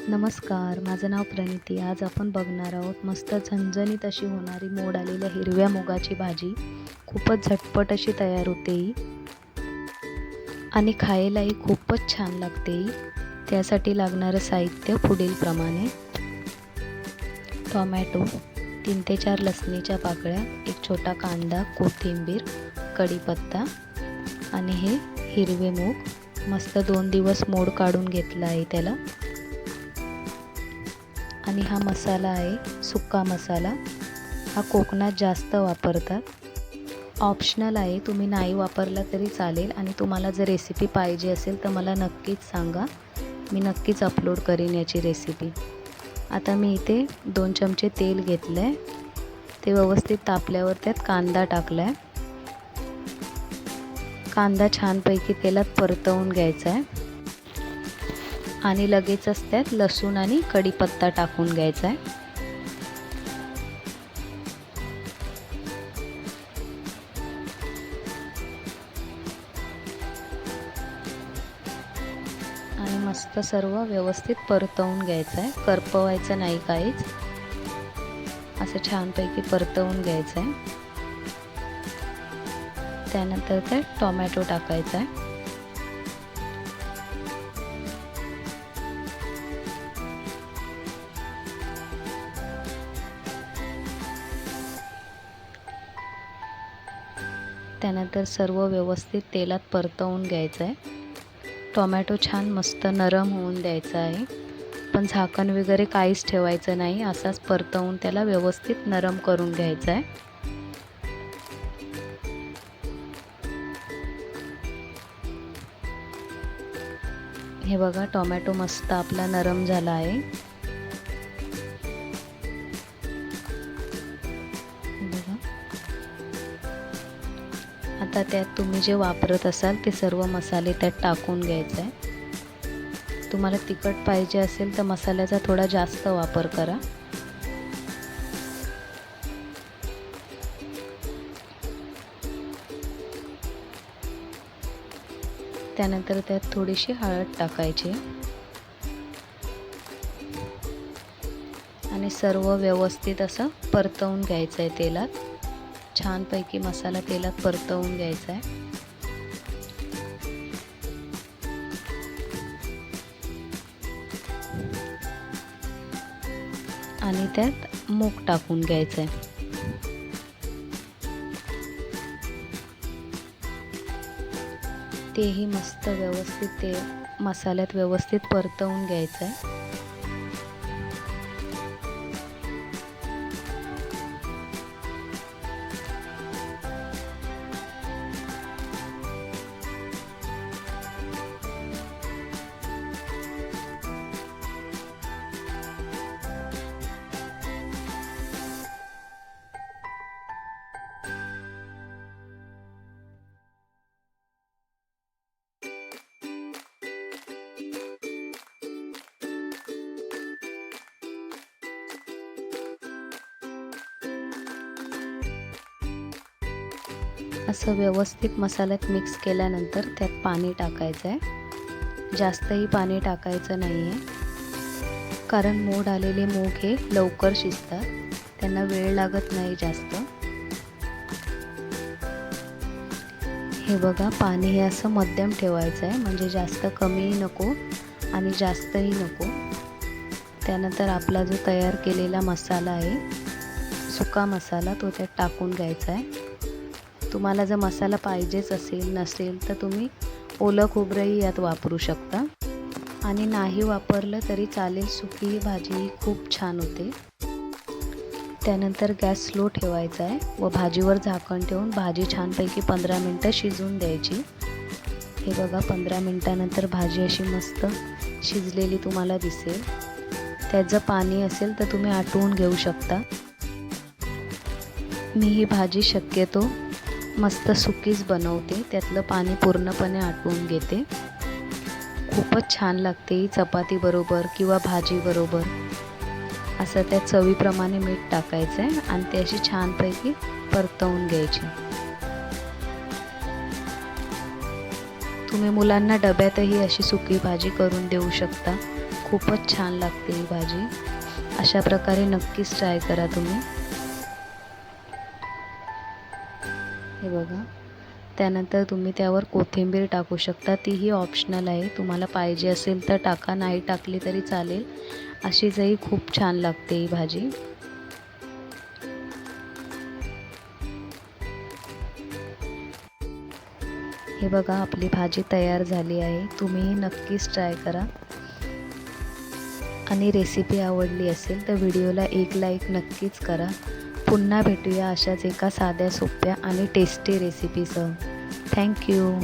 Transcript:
नमस्कार, माझं नाव प्रणिती. आज आपण बघणार आहोत मस्त झणझणीत अशी होणारी मोड आलेल्या हिरव्या मुगाची भाजी. खूपच झटपट अशी तयार होते ही आणि खायलाही खूपच छान लागते ही. त्यासाठी लागणारं साहित्य पुढीलप्रमाणे: टोमॅटो, 3 ते 4 लसणीच्या पाकळ्या, एक छोटा कांदा, कोथिंबीर, कढीपत्ता आणि हे हिरवे मूग. मस्त 2 दिवस मोड काढून घेतला आहे त्याला. आणि हा मसाला आहे सुक्का मसाला. हा कोकणात जास्त वापरतात. ऑप्शनल आहे, तुम्ही नाही वापरला तरी चालेल. आणि तुम्हाला जर रेसिपी पाहिजे असेल तर मला नक्कीच सांगा, मी नक्कीच अपलोड करीन याची रेसिपी. आता मी इथे 2 चमचे तेल घेतलं आहे. ते व्यवस्थित तापल्यावर त्यात कांदा टाकला आहे. कांदा छानपैकी तेलात परतवून घ्यायचा आहे आणि लगेचच त्यात लसूण आणि कढीपत्ता टाकून घ्यायचा आहे. आणि मस्त सर्व व्यवस्थित परतवून घ्यायचं आहे. करपवायचं नाही काहीच, असं छानपैकी परतवून घ्यायचं आहे. त्यानंतर त्यात टोमॅटो टाकायचा आहे. त्यानंतर सर्व व्यवस्थित तेलात परतवून घ्यायचं आहे. टोमॅटो छान मस्त नरम होऊन द्यायचा आहे, पण झाकण वगैरे काहीच ठेवायचं नाही. असाच परतवून त्याला व्यवस्थित नरम करून घ्यायचा आहे. हे बघा, टोमॅटो मस्त आपला नरम झाला आहे. बघा, आता त्यात तुम्ही जे वापरत असाल ते सर्व मसाले त्यात टाकून घ्यायचे आहे. तुम्हाला तिखट पाहिजे असेल तर मसाल्याचा थोडा जास्त वापर करा. त्यानंतर त्यात थोडीशी हळद टाकायची आणि सर्व व्यवस्थित असं परतवून घ्यायचं आहे तेलात. छानपैकी मसाला तेलात परतवून घ्यायचा आहे. आणि त्यात मूग टाकून घ्यायचं आहे. तेही मस्त व्यवस्थित ते मसाल्यात व्यवस्थित परतवून घ्यायचं आहे. असं व्यवस्थित मसाल्यात मिक्स केल्यानंतर त्यात पाणी टाकायचं आहे. जास्तही पाणी टाकायचं नाही आहे, कारण मोड आलेले मूग हे लवकर शिजतात, त्यांना वेळ लागत नाही जास्त. हे बघा, पाणी हे असं मध्यम ठेवायचं आहे, म्हणजे जास्त कमीही नको आणि जास्तही नको. त्यानंतर आपला जो तयार केलेला मसाला आहे, सुका मसाला, तो त्यात टाकून घ्यायचा आहे. तुम्हाला जर मसाला पाहिजेच नसेल तर तुम्ही ओलं खोबरंही यात वापरू शकता. आणि नाही वापरलं तरी चालेल, सुकी ही भाजी खूप छान होते. त्यानंतर गॅस स्लो ठेवायचा आहे व भाजीवर झाकण ठेवून भाजी छानपैकी 15 मिनटं शिजवून द्यायची. हे बघा, 15 मिनटानंतर भाजी अशी मस्त शिजलेली तुम्हाला दिसेल. त्यात जर पाणी असेल तर तुम्ही आटवून घेऊ शकता. मी ही भाजी शक्यतो मस्त सुकीच बनवते, त्यातलं पाणी पूर्णपणे आटवून घेते. खूपच छान लागते ही चपाती बरोबर किंवा भाजी बरोबर. असं त्या चवीप्रमाणे मीठ टाकायचं आहे आणि ते अशी छानपैकी परतवून घ्यायची. तुम्ही मुलांना डब्यातही अशी सुकी भाजी करून देऊ शकता. खूपच छान लागते ही भाजी. अशा प्रकारे नक्कीच ट्राय करा तुम्ही. हे बघा, त्यानंतर तुम्ही त्यावर कोथिंबीर टाकू शकता. तीही ऑप्शनल आहे, तुम्हाला पाहिजे असेल तर टाका, नाही टाकली तरी चालेल. अशीचही खूप छान लागते ही भाजी. हे बघा, आपली भाजी तयार झाली आहे. तुम्हीही नक्कीच ट्राय करा. आणि रेसिपी आवडली असेल तर व्हिडिओला एक लाईक नक्कीच करा. पुन्हा भेटूया अशाच एका साध्या सोप्या आणि टेस्टी रेसिपीसह. थँक्यू.